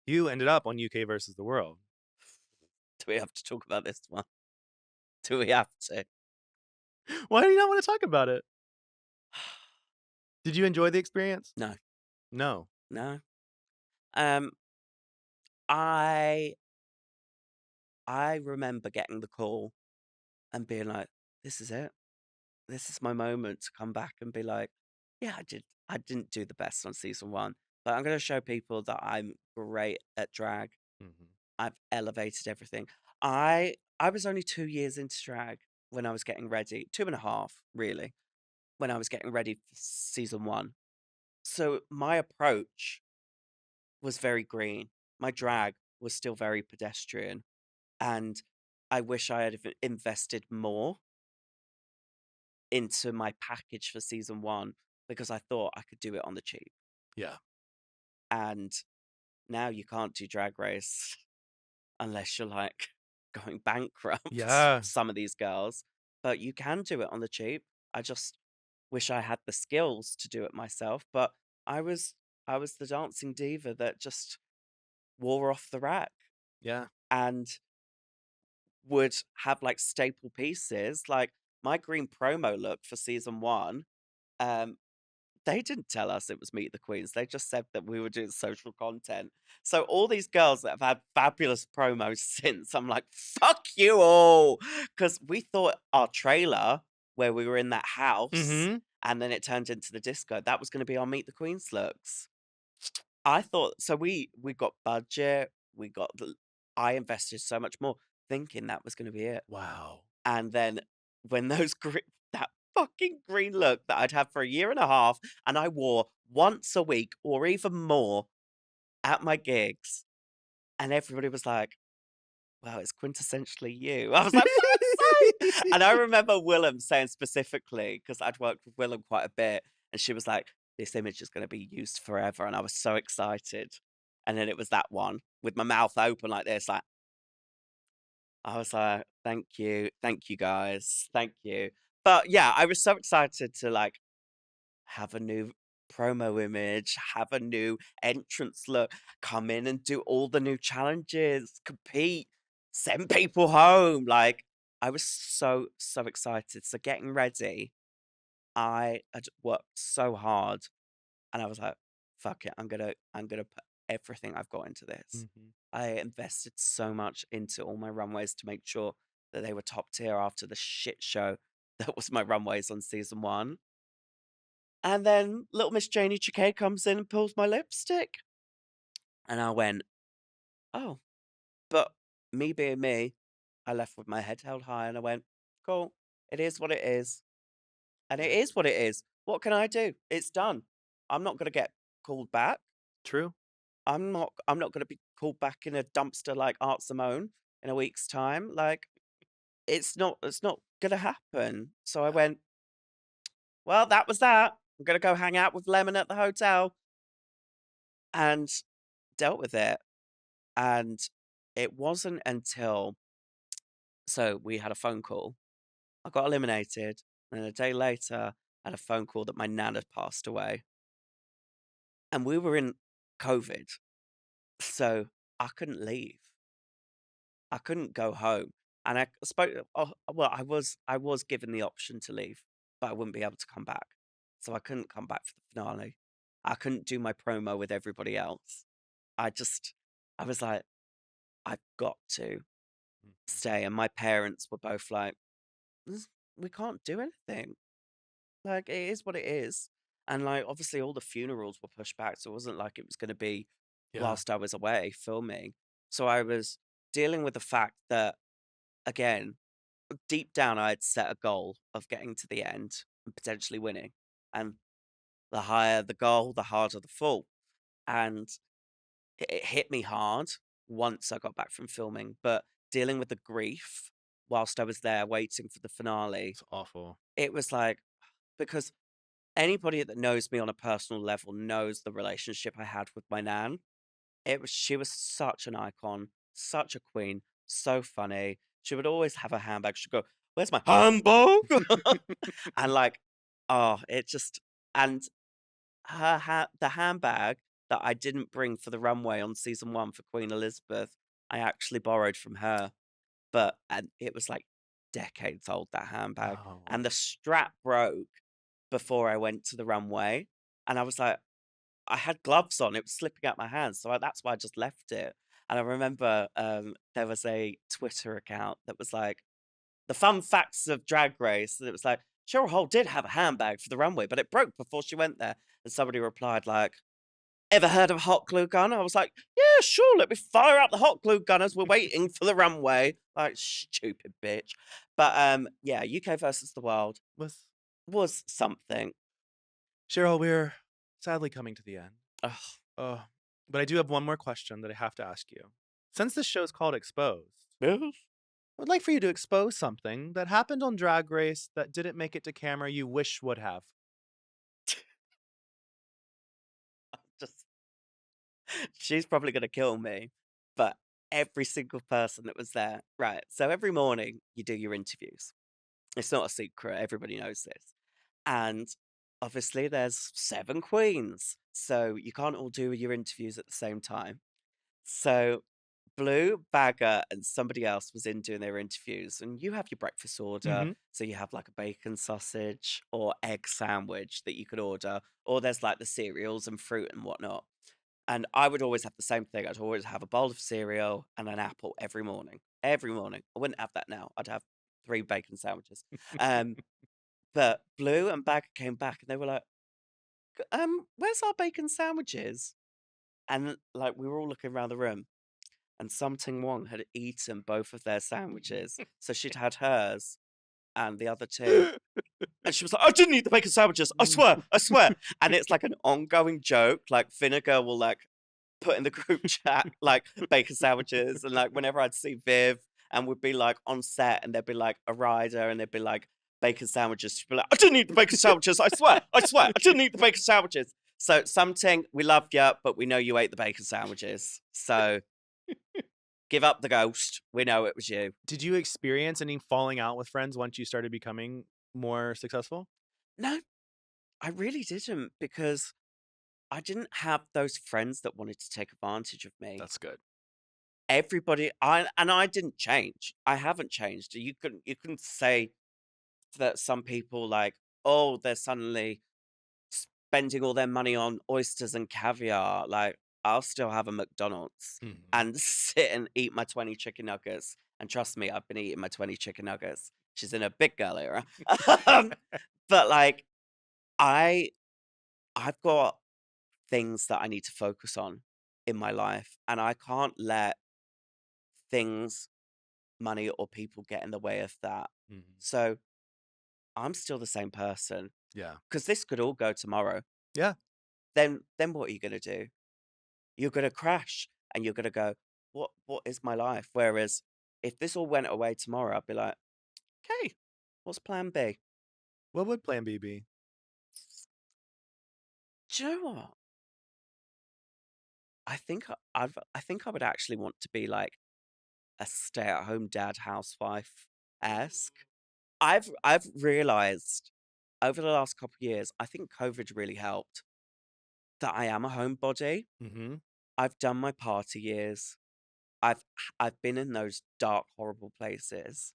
You ended up on UK versus the World. Do we have to talk about this one? Do we have to? Why do you not wanna talk about it? Did you enjoy the experience? No, No. no. Um, I I remember getting the call and being like, "This is it. This is my moment to come back and be like, yeah, I didn't do the best on season one, but I'm gonna show people that I'm great at drag. Mhm. I've elevated everything. I was only 2 years into drag when I was getting ready, 2.5 really, when I was getting ready for season one. So my approach was very green. My drag was still very pedestrian, and I wish I had invested more into my package for season one because I thought I could do it on the cheap. Yeah. And now you can't do Drag Race unless you're like going bankrupt, Yeah. some of these girls, but you can do it on the cheap. I just wish I had the skills to do it myself, but I was I was the dancing diva that just wore off the rack Yeah. and would have like staple pieces. Like my green promo look for season one, um, they didn't tell us it was Meet the Queens. They just said that we were doing social content. So all these girls that have had fabulous promos since, I'm like, fuck you all. Because we thought our trailer where we were in that house Mhm. and then it turned into the disco, that was going to be our Meet the Queens looks. I thought so we got budget, I invested so much more thinking that was going to be it. Wow. And then when that fucking green look that I'd had for a year and a half, and I wore once a week or even more at my gigs, and everybody was like, "Wow, it's quintessentially you." I was like, "Fuck's sake!" And I remember Willem saying specifically, because I'd worked with Willem quite a bit, and she was like, "This image is gonna be used forever," and I was so excited. And then it was that one with my mouth open like this, like I was like, thank you guys, thank you." But yeah, I was so excited to like have a new promo image, have a new entrance look, come in and do all the new challenges, compete, send people home. Like I was so excited. So getting ready, I had worked so hard and I was like, fuck it, I'm gonna put everything I've got into this. Mhm. I invested so much into all my runways to make sure that they were top tier after the shit show that was my runways on season one. And then little Miss Janie Chicay comes in and pulls my lipstick. And I went, oh, but me being me, I left with my head held high and I went, cool, it is what it is. And it is what it is. What can I do? It's done. I'm not going to get called back. True. I'm not gonna be called back in a dumpster like Art Simone in a week's time. Like it's not gonna happen. So I went, well, that was that. I'm gonna go hang out with Lemon at the hotel and dealt with it. And it wasn't until so we had a phone call. I got eliminated, and then a day later I had a phone call that my nan had passed away. And we were in COVID. So I couldn't leave. I couldn't go home, and I spoke well, I was given the option to leave, but I wouldn't be able to come back. So I couldn't come back for the finale. I couldn't do my promo with everybody else. I just I was like, "I've got to Mhm. stay," and my parents were both like, "This we can't do anything. Like, it is what it is." And, like, obviously, all the funerals were pushed back, so it wasn't like it was gonna be Yeah. whilst I was away filming. So I was dealing with the fact that, again, deep down, I had set a goal of getting to the end and potentially winning. And the higher the goal, the harder the fall. And it hit me hard once I got back from filming, but dealing with the grief whilst I was there waiting for the finale, It's awful. it was like, because anybody that knows me on a personal level knows the relationship I had with my nan. She was such an icon, such a queen, so funny. She would always have a handbag. She'd go, "Where's my handbag?" And like, oh, it just and the handbag. that I didn't bring for the runway on season 1 for Queen Elizabeth, I actually borrowed from her. But and it was, like, decades old, that handbag, Oh. and the strap broke before I went to the runway, and I was like I had gloves on, it was slipping out my hands, so that's why I just left it. And I remember, there was a Twitter account that was like, "The fun facts of Drag Race," and it was like, "Cheryl Hole did have a handbag for the runway, but it broke before she went there." And somebody replied like, "Ever heard of a hot glue gun?" I was like, "Yeah, sure, let me fire up the hot glue gun as we're waiting for the runway." Like, stupid bitch. But, yeah, UK versus the world Was was something. Cheryl, we're sadly coming to the end. Ugh. Oh, but I do have one more question that I have to ask you. Since this show's called Exposed, I would like for you to expose something that happened on Drag Race that didn't make it to camera you wish would have. Just she's probably gonna kill me, but every single person that was there right, so every morning you do your interviews. It's not a secret, everybody knows this. And obviously there's 7 queens, so you can't all do your interviews at the same time. So Blue, Bagger, and somebody else was in doing their interviews, and you have your breakfast order. Mm-hmm. So you have like a bacon sausage or egg sandwich that you could order, or there's like the cereals and fruit and whatnot. And I would always have the same thing. I'd always have a bowl of cereal and an apple every morning. Every morning. I wouldn't have that now. I'd have 3 bacon sandwiches. Um, but Blue and Bagger came back and they were like, where's our bacon sandwiches?" And like we were all looking around the room and Something Wong had eaten both of their sandwiches. So she'd had hers and the other two. And she was like, "I didn't eat the bacon sandwiches. I swear, I swear." And it's like an ongoing joke. Like Vinegar will like put in the group chat like bacon sandwiches. And like whenever I'd see Viv and we'd be like on set and there'd be like a rider and there'd be like bacon sandwiches, she'd be like, "I didn't eat the bacon sandwiches. I swear, I didn't eat the bacon sandwiches." So Something, we love you, but we know you ate the bacon sandwiches. So give up the ghost. We know it was you. Did you experience any falling out with friends once you started becoming more successful? No, I really didn't because I didn't have those friends that wanted to take advantage of me. That's good. Everybody, I didn't change. I haven't changed. You can say that some people like, oh, they're suddenly spending all their money on oysters and caviar. Like, I'll still have a McDonald's Mhm. and sit and eat my 20 chicken nuggets. And trust me, I've been eating my 20 chicken nuggets. She's in a big girl era. Um, but like, I I've got things that I need to focus on in my life, and I can't let things, money, or people get in the way of that. Mhm. So I'm still the same person Yeah. because this could all go tomorrow. Yeah. Then what are you gonna do? You're gonna crash and you're gonna go, what is my life? Whereas if this all went away tomorrow, I'd be like, okay, what's plan B? What would Plan B be? Do you know what? I think I would actually want to be like a stay-at-home dad housewife esque. I've realized over the last couple of years, I think COVID really helped that I am a homebody. Mhm. I've done my party years. I've been in those dark, horrible places,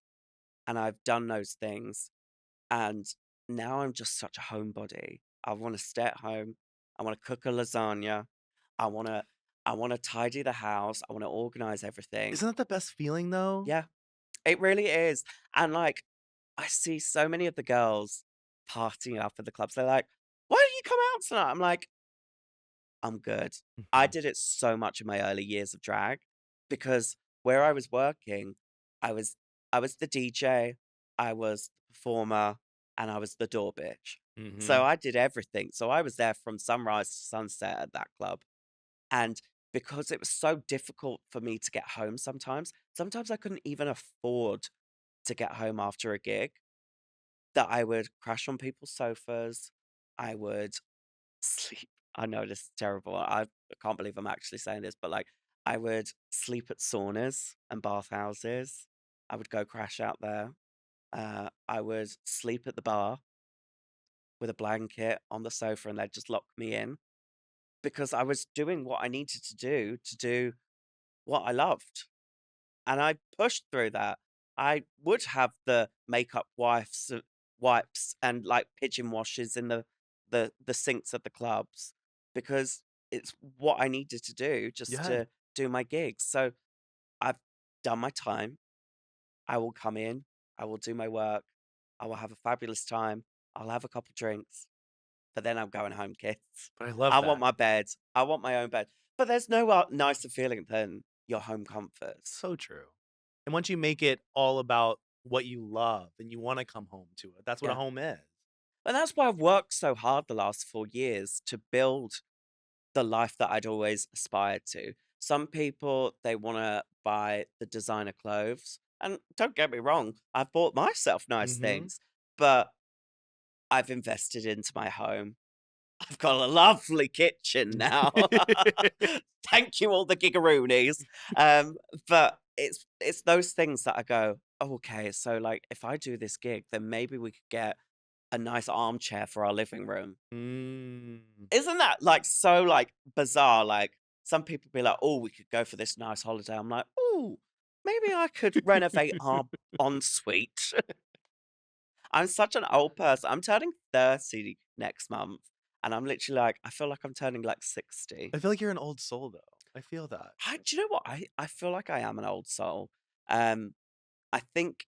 and I've done those things. And now I'm just such a homebody. I want to stay at home. I want to cook a lasagna. I want to I want to tidy the house. I want to organize everything. Isn't that the best feeling though? Yeah, it really is. And like I see so many of the girls partying up at the clubs. They're like, "Why don't you come out tonight?" I'm like, "I'm good." I Mhm. did it so much in my early years of drag because where I was working, I was I was the DJ, I was the performer, and I was the door bitch. So Mhm. I did everything. So I was there from sunrise to sunset at that club. And because it was so difficult for me to get home sometimes I couldn't even afford to get home after a gig, that I would crash on people's sofas. I would sleep. I know this is terrible. I can't believe I'm actually saying this, but like I would sleep at saunas and bathhouses. I would go crash out there. I would sleep at the bar with a blanket on the sofa and they'd just lock me in. because I was doing what I needed to do what I loved. And I pushed through that. I would have the makeup wipes and like pigeon washes in the sinks of the clubs because it's what I needed to do just Yeah. to do my gigs. So I've done my time. I will come in, I will do my work, I will have a fabulous time, I'll have a couple drinks, but then I'm going home, kids. But I love I want that. my bed. I want my own bed. But there's no nicer feeling than your home comforts. So true. And once you make it all about what you love and you wanna come home to it, that's what a Yeah. home is. And that's why I've worked so hard the last 4 years to build the life that I'd always aspired to. Some people, they want to buy the designer clothes. And don't get me wrong, I've bought myself nice Mhm. things, but I've invested into my home. I've got a lovely kitchen now. Thank you, all the gigaroonies. Um, but it's those things that I go, oh, okay, so like if I do this gig, then maybe we could get a nice armchair for our living room. Mm. Isn't that like so like bizarre? Like some people be like, oh, we could go for this nice holiday. I'm like, oh, maybe I could renovate our ensuite. I'm such an old person. I'm turning 30 next month. And I'm literally like, I feel like I'm turning like 60. I feel like you're an old soul, though. I feel that. Do you know what? I feel like I am an old soul. Um, I think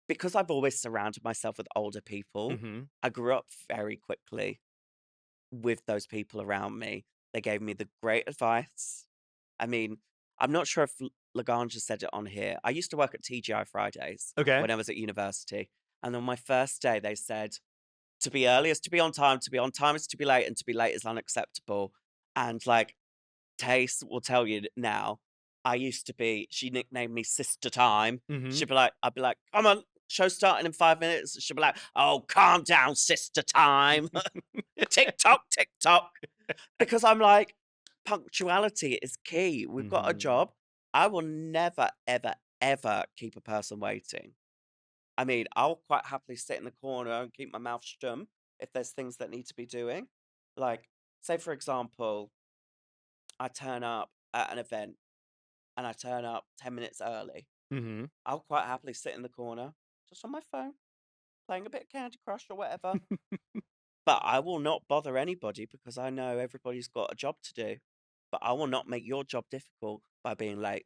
because I've always surrounded myself with older people, Mhm. I grew up very quickly with those people around me. They gave me the great advice. I mean, I'm not sure if Laganja said it on here. I used to work at TGI Fridays Okay. when I was at university. And on my first day, they said, to be early is to be on time, to be on time is to be late, and to be late is unacceptable. And like, Taste will tell you now, I used to be, she nicknamed me Sister Time. Mhm. She'd be like, I'd be like, come on, show starting in 5 minutes. She'd be like, oh, calm down, Sister Time. Tick tock, tick tock. Because I'm like, punctuality is key. We've got a Mhm. job. I will never, ever, ever keep a person waiting. I mean, I'll quite happily sit in the corner and keep my mouth shut if there's things that need to be doing. Like, say, for example, I turn up at an event and I turn up 10 minutes early. Mhm. I'll quite happily sit in the corner, just on my phone, playing a bit of Candy Crush or whatever. But I will not bother anybody because I know everybody's got a job to do. But I will not make your job difficult by being late.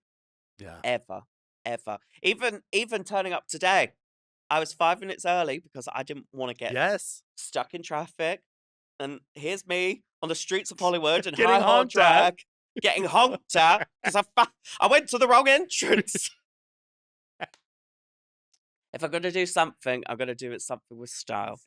Yeah. Ever. Ever. Even turning up today. I was 5 minutes early because I didn't want to get Yes. stuck in traffic. And here's me on the streets of Hollywood in Getting high hot honked at. drag, getting honked at because I went to the wrong entrance. If I'm gonna do something, I'm gonna do it something with style.